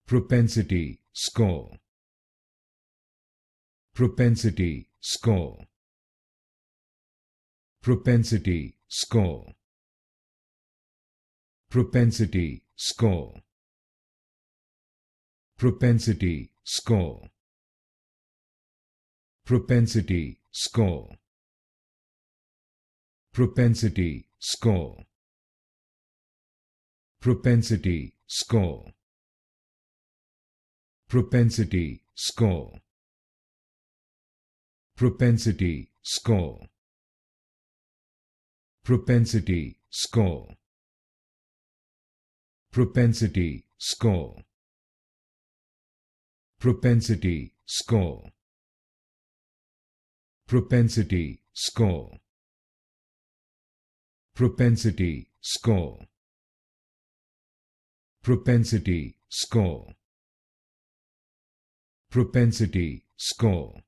Propensity score. Propensity score. Propensity score. Propensity score. Propensity score. Propensity score. Propensity score. Propensity score. Propensity score. Propensity score. Propensity score. Propensity score. Propensity score. Propensity score. Propensity score. Propensity score. Propensity score.